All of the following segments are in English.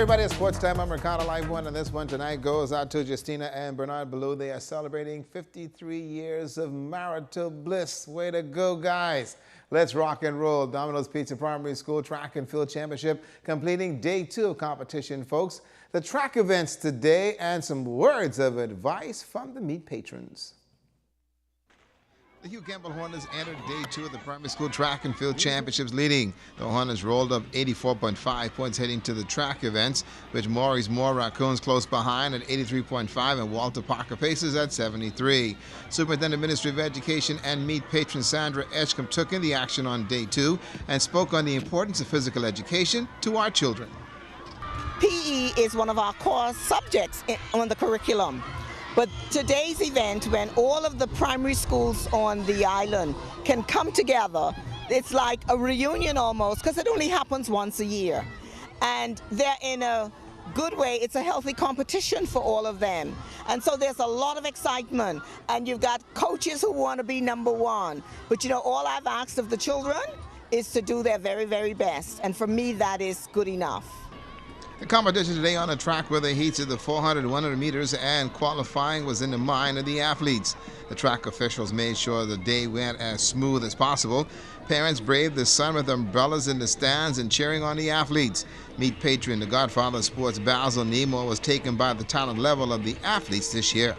everybody, it's Sports Time. I'm Ricardo Live One, and this one tonight goes out to Justina and Bernard Ballou. They are celebrating 53 years of marital bliss. Way to go, guys. Let's rock and roll. Domino's Pizza Primary School Track and Field Championship completing day 2 of competition, folks. The track events today and some words of advice from the meet patrons. The Hugh Campbell Hornets entered day 2 of the primary school track and field championships leading. The Hornets rolled up 84.5 points heading to the track events, with Maurice Moore Raccoons close behind at 83.5 and Walter Parker Pacers at 73. Superintendent Ministry of Education and meet patron Sandra Edgecombe took in the action on day 2 and spoke on the importance of physical education to our children. PE is one of our core subjects on the curriculum. But today's event, when all of the primary schools on the island can come together, it's like a reunion almost, because it only happens once a year. And they're in a good way, it's a healthy competition for all of them. And so there's a lot of excitement. And you've got coaches who want to be number one. But you know, all I've asked of the children is to do their very, very best. And for me, that is good enough. The competition today on a track where the heats of the 400, 100 meters and qualifying was in the mind of the athletes. The track officials made sure the day went as smooth as possible. Parents braved the sun with umbrellas in the stands and cheering on the athletes. Meet patron, the godfather of sports, Basil Nemo, was taken by the talent level of the athletes this year.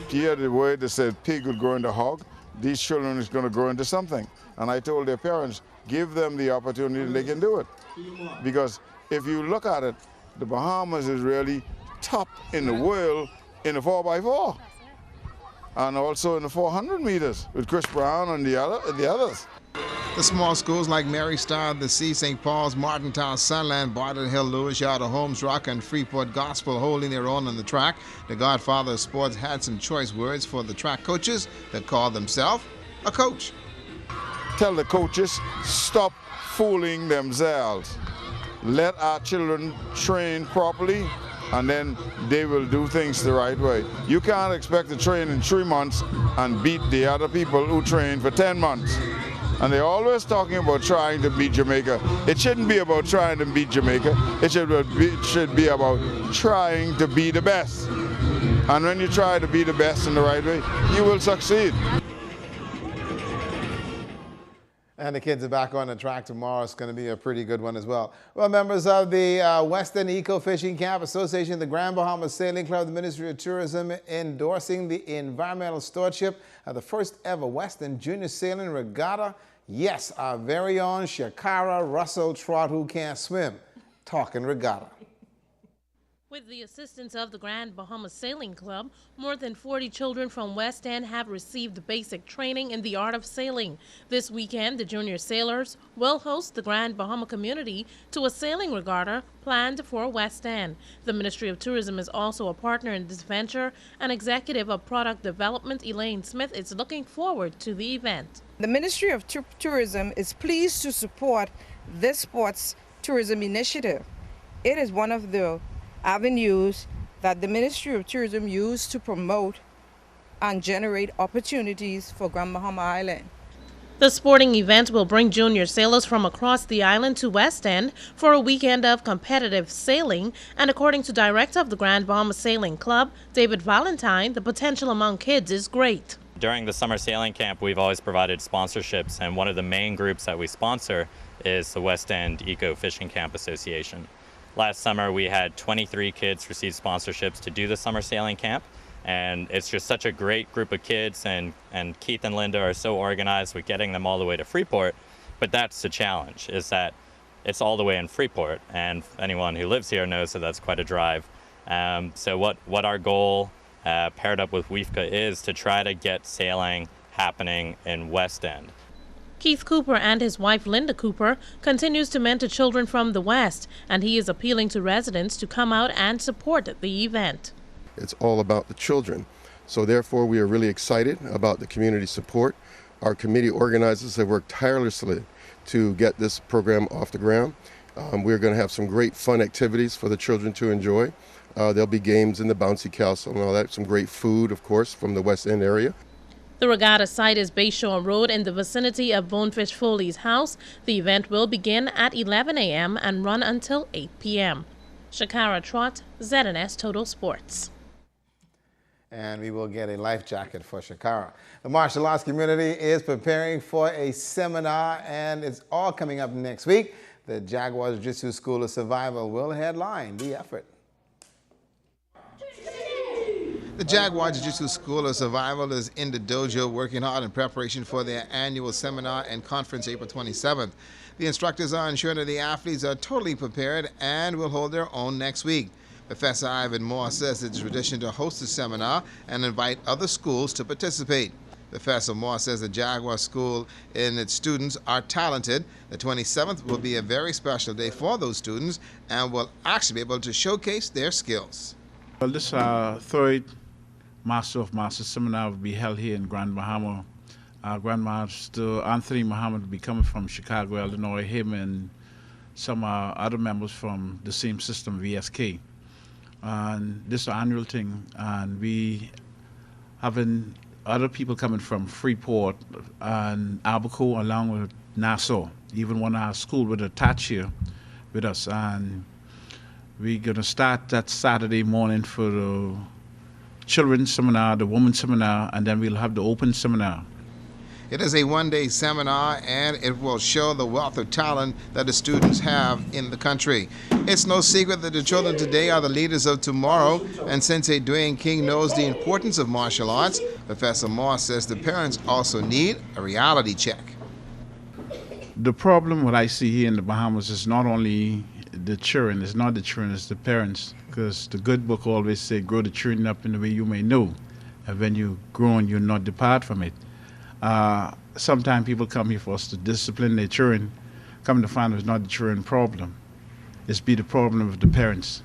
Hear the word that said pig will grow into hog. These children is going to grow into something. And I told their parents, give them the opportunity they can do it. Because if you look at it, the Bahamas is really top in the world in the 4x4 and also in the 400 meters with Chris Brown and the others. The small schools like Mary Star of the Sea, St. Paul's, Martintown, Sunland, Barton Hill, Lewis, Yard, Holmes Rock, and Freeport Gospel holding their own on the track. The godfather of sports had some choice words for the track coaches that called themselves a coach. Tell the coaches, stop fooling themselves. Let our children train properly, and then they will do things the right way. You can't expect to train in 3 months and beat the other people who train for 10 months. And they're always talking about trying to beat Jamaica. It shouldn't be about trying to beat Jamaica. It should be about trying to be the best. And when you try to be the best in the right way, you will succeed. And the kids are back on the track tomorrow. It's going to be a pretty good one as well. Well, members of the Western Eco Fishing Camp Association, the Grand Bahama Sailing Club, the Ministry of Tourism endorsing the environmental stewardship of the first ever Western Junior Sailing Regatta. Yes, our very own Shakara Russell Trott, who can't swim, talking regatta. With the assistance of the Grand Bahama Sailing Club, more than 40 children from West End have received basic training in the art of sailing. This weekend, the junior sailors will host the Grand Bahama community to a sailing regatta planned for West End. The Ministry of Tourism is also a partner in this venture, and Executive of Product Development Elaine Smith is looking forward to the event. The Ministry of Tourism is pleased to support this sports tourism initiative. It is one of the avenues that the Ministry of Tourism used to promote and generate opportunities for Grand Bahama Island. The sporting event will bring junior sailors from across the island to West End for a weekend of competitive sailing, and according to Director of the Grand Bahama Sailing Club, David Valentine, the potential among kids is great. During the summer sailing camp, we've always provided sponsorships, and one of the main groups that we sponsor is the West End Eco Fishing Camp Association. Last summer, we had 23 kids receive sponsorships to do the summer sailing camp, and it's just such a great group of kids, and Keith and Linda are so organized with getting them all the way to Freeport. But that's the challenge, is that it's all the way in Freeport, and anyone who lives here knows that that's quite a drive. So what our goal, paired up with WIFCA, is to try to get sailing happening in West End. Keith Cooper and his wife Linda Cooper continues to mentor children from the West, and he is appealing to residents to come out and support the event. It's all about the children. So therefore we are really excited about the community support. Our committee organizers have worked tirelessly to get this program off the ground. We're going to have some great fun activities for the children to enjoy. There'll be games in the bouncy castle and all that, some great food, of course, from the West End area. The regatta site is Bayshore Road in the vicinity of Bonefish Foley's house. The event will begin at 11 a.m. and run until 8 p.m. Shakara Trott, ZNS Total Sports. And we will get a life jacket for Shakara. The martial arts community is preparing for a seminar, and it's all coming up next week. The Jaguar Jiu-Jitsu School of Survival will headline the effort. The Jaguar Jiu-Jitsu School of Survival is in the dojo working hard in preparation for their annual seminar and conference April 27th. The instructors are ensuring that the athletes are totally prepared and will hold their own next week. Professor Ivan Moore says it's tradition to host a seminar and invite other schools to participate. Professor Moore says the Jaguar School and its students are talented. The 27th will be a very special day for those students and will actually be able to showcase their skills. Well, this third Master of Masters seminar will be held here in Grand Bahama. Grand Master Anthony Muhammad will be coming from Chicago, Illinois, him and some other members from the same system, VSK. And this is an annual thing, and we having other people coming from Freeport and Albuquerque along with Nassau. Even one of our school will attach here with us, and we're gonna start that Saturday morning for the children's seminar, the women's seminar, and then we'll have the open seminar. It is a one-day seminar, and it will show the wealth of talent that the students have in the country. It's no secret that the children today are the leaders of tomorrow, and Sensei Dwayne King knows the importance of martial arts. Professor Moore says the parents also need a reality check. The problem what I see here in the Bahamas is not only the children, it's not the children, it's the parents, because the good book always say, grow the children up in the way you may know, and when you grown, you'll not depart from it. Sometimes people come here for us to discipline their children. Come to find it's not the children problem. It's be the problem of the parents.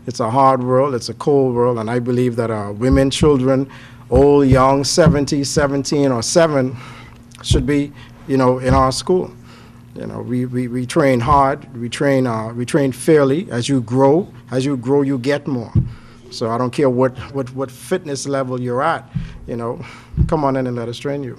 It's a hard world, it's a cold world, and I believe that women, children, old, young, 70, 17, or 7 should be, in our school. We train hard, we train fairly. As you grow, you get more. So I don't care what fitness level you're at, come on in and let us train you.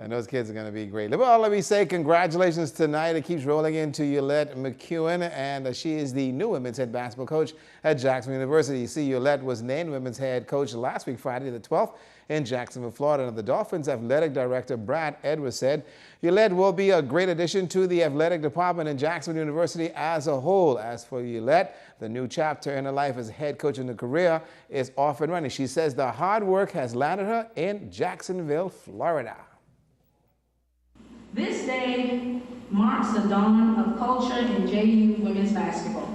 And those kids are going to be great. Well, let me say congratulations tonight. It keeps rolling into Yolette McEwen, and she is the new women's head basketball coach at Jacksonville University. You see, Yolette was named women's head coach last week, Friday the 12th, in Jacksonville, Florida. And the Dolphins athletic director, Brad Edwards, said Yolette will be a great addition to the athletic department in Jacksonville University as a whole. As for Yolette, the new chapter in her life as head coach in the career is off and running. She says the hard work has landed her in Jacksonville, Florida. This day marks the dawn of culture in JU women's basketball.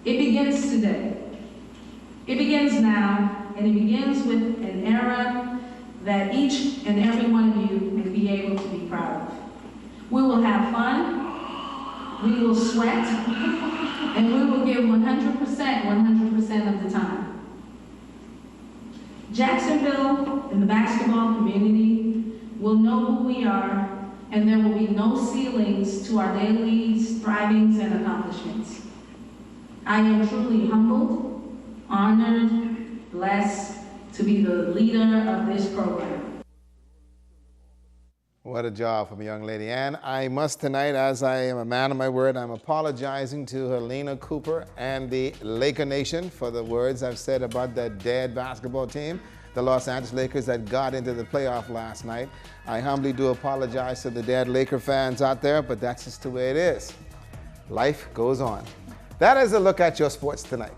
It begins today. It begins now, and it begins with an era that each and every one of you may be able to be proud of. We will have fun, we will sweat, and we will give 100% of the time. Jacksonville and the basketball community will know who we are, and there will be no ceilings to our daily strivings and accomplishments. I am truly humbled, honored, blessed to be the leader of this program. What a job from a young lady. And I must tonight, as I am a man of my word, I'm apologizing to Helena Cooper and the Laker Nation for the words I've said about that dead basketball team, the Los Angeles Lakers, that got into the playoff last night. I humbly do apologize to the dead Laker fans out there, but that's just the way it is. Life goes on. That is a look at your sports tonight.